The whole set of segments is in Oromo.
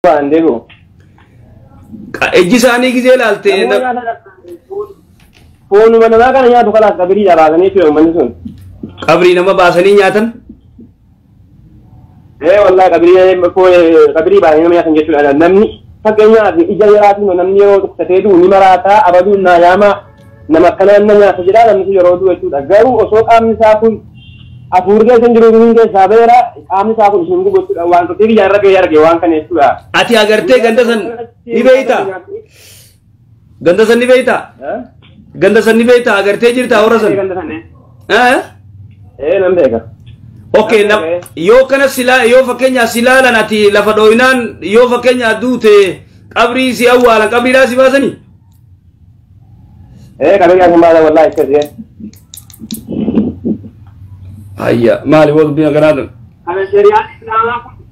Bandeho. Ejjisanii gizee laalte Foon mana kana nyaatu kala qabrii jaraatanii fi uummanni sun. qabrii nama baasanii nyaatan. Wallahi qabrii baasanii nama nyaatan jechuudha. Namni fakkeenyaaf ija yaraatiin namni yeroo dhukkatee du'u ni maraataa abaduun naayaama nama kanaan nama nyaata jedhaa namni yeroo du'u jechuudha. Garuu osoo qaamni isaa kun afuur keessa jiru kun keessaa beera qaamni isaa kun isin gochuudha waan tokko biyya arge waan kana jechuudha. Ati agartee ganda san ni beeyta. Ganda san ni beeyta. Ganda san ni beeyta agartee jirta warra san. Nan beeka. Okay, yoo kana sila yoo fakkeenya silaalan ati lafa dhooyinaan yoo fakkeenya duute qabrii si awwaalan qabriidhaa si baasanii. Qabrii as baasa wallahi akkasii. Ayya maali wal bina garaadhan. Kana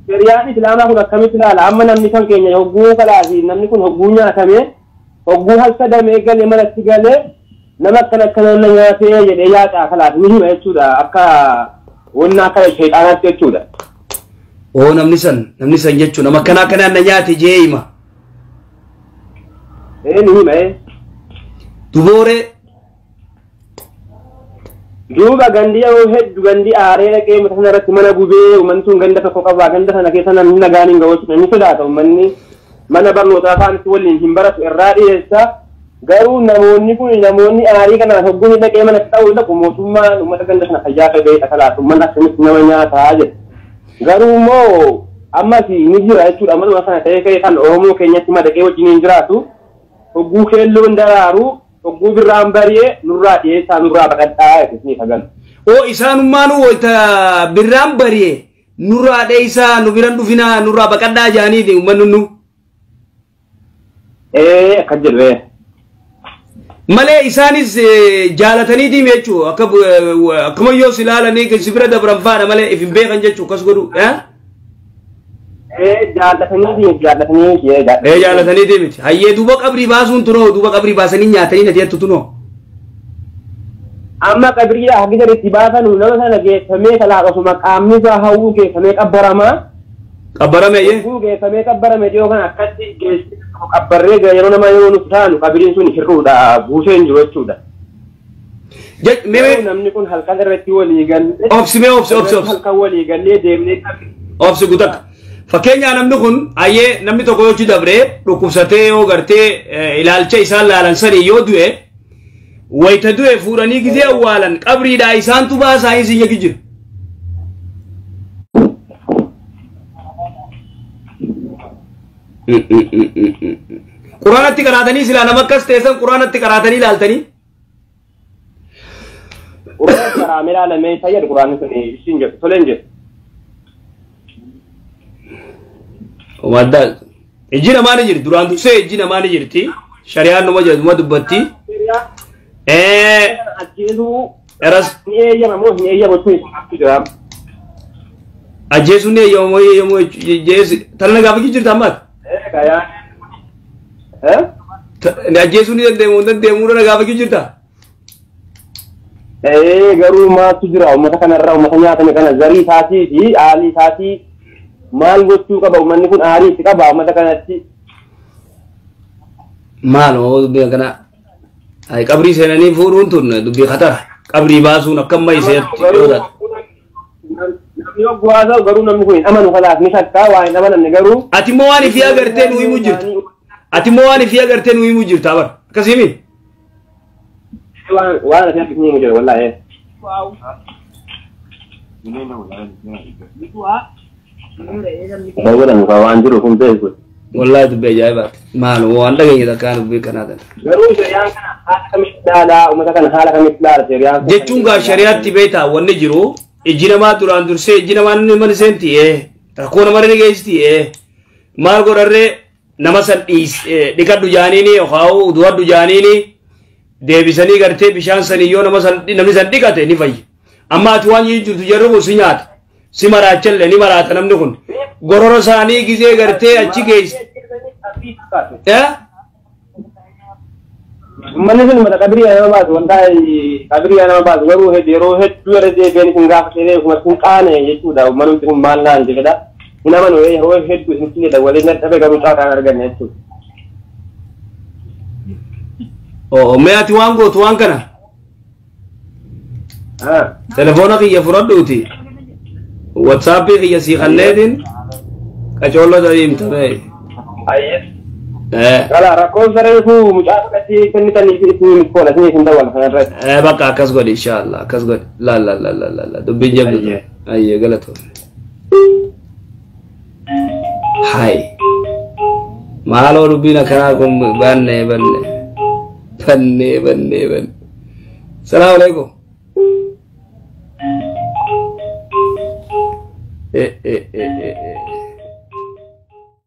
shari'aan islaamaa kun akkamitti ilaala amma namni kan keenya hogguu kalaasi namni kun hogguu nyaatamee hogguu halka damee galee manatti galee nama akkana nyaatee jedhee yaacaa kalaasi ni hima jechuudha akka wanna akka shayxaanaatti jechuudha. Namni san jechuun nama akkana na nyaate jee hima. Ni hima Duboore. Duuba gandi yeroo hedduu gandi aaree dhaqee mata sanarratti mana gubee uummanni sun ganda tokko qabaa ganda sana keessa namni nagaan hin ga'u ni sodaata uummanni mana barnootaa afaanitti waliin hin baratu irraa dhiyeessa garuu namoonni kun namoonni aarii kanaan hogguun dhaqee mana ta'uu dhaqu mootummaan uummata ganda sana fayyaa qabee dhaqalaatu uummanni akkamitti nama nyaataa jedhe garuu immoo ammas ni jira jechuudha manuma sana ta'ee kan Oromoo keenyatti madaqee wajjin hin jiraatu hogguu keelloon daraaru Ogguu birraan bari'ee nurraa dhiyeessaa nurraa baqadhaa jedhanii sagan. Isaanummaan wayita birraan bari'ee nurraa dheessaa nu biran dhufinaa nurraa baqadhaa jaaniiti uummanni nu. Akkas jedhu. Malee isaanis jaalatanii diime jechuudha akkuma yoo si ilaalanii si bira dabran faana malee if hin beekan jechuudha akkas godhu. Jaalatanii deemiti. Hayyee duuba qabrii baasuun tunoo duuba qabrii baasanii nyaatanii na jettu tunoo. Amma qabrii hagisa itti baasanu nama sana geeffamee kalaaqasuma qaamni isaa hawwuu geeffamee qabbaramaa. Qabbarame yee. Hawwuu geeffamee qabbarame dhiyoo kana akkatti qabbarree yeroo nama yoo nuti taanu qabriin sun hir'uudha buusee hin jiru jechuudha. Namni kun halkan irratti walii galee. Obsi. Halkan walii galee deemnee Obsi guutakka. Fakkeenyaa namni kun ayyee namni tokko yoo dabree dhukkubsatee yoo gartee ilaalcha isaan laalan sanii yoo du'e wayita du'e fuudhanii gizee awwaalan qabriidhaa isaantu baasaa hin siyya jira. Quraanatti qaraatanii silaa nama akkas teessan quraanatti qaraatanii ilaaltanii. Quraanatti qaraamee ilaalamee fayyadu quraanni sun isin jedhu toleen jedhu. Wadda ejjina maani jirti duraan dursee ejjina maani jirti shari'aan nama jedhuma dubbatti eras ajjeesuun ni eeyyamu jeesi talana gaafa jirta ammaat ajjeesuun ni dandeemuu dha gaafa jirta garuu maatu jira uummata kanarraa uummata nyaatame kana zarii isaatii fi aalii isaatii maal gochuu qaba uummanni kun aarii itti qaba uummata kanatti. Maaloo dubbii kana qabrii seenanii fuudhuun tun dubbii khatara qabrii baasuun akkamma iseetti dhiyoodha. Namni ogguwaa ta'u garuu namni kun hin amanu kalaaf ni shakkaa waa hin amanamne garuu. Ati immoo waan ifii agartee nu himuu jirta. Ati immoo waan ifii agartee nu himuu jirta bar akkasimi. Waan ati akkasii himuu jira wallaahi. Waan jiru kun beeku. Wallahi dubbii ajaa'iba. Maal waan dhageenye takkaan dubbii kanaa tan. Garuu shari'aan kana haala kamitti ilaalaa uummata kana haala kamitti ilaala shari'aan. Jechuun gaa shari'aatti beektaa wanni jiru ijji namaa duraan dursee ijji namaa inni mana seenti rakkoo nama ni geessisti maal godharree nama san dhiqadhu jaaniini yookaan uduwadhu jaaniini deebisanii gartee bishaan sanii yoo namni san dhiqate ni fayya. Amma ati waan jirtu jarri kun si nyaata. Si maraachalle ni maraata namni kun gorora isaanii gizee gartee achi geessi. Manni sun mata qabrii nama baasu wanta qabrii nama baasu garuu yeroo hedduu irra deebiin kun gaafa seenee kuma sun qaane jechuudha manumti kun maal naan jedha inama no yeroo hedduu isin dawwalee na dhabe garuu caataan arganne jechuudha. Mee ati waan gootu waan kana? Telefoona kiyya fudhadhuuti. WhatsAppii kiyya sii kalleetiin qacoollo ta'imta bee. Ayyee. Kala rakkoon saree ku mucaa fudhatee kennitanii fi isin kola isin dawwala kanarratti. Bakka akkas godhi inshallah akkas godhi. La dubbiin jabdu. Ayyee galatoo. Hai. Maaloo dubbiin akkanaa kun banne. Salaam alaikum.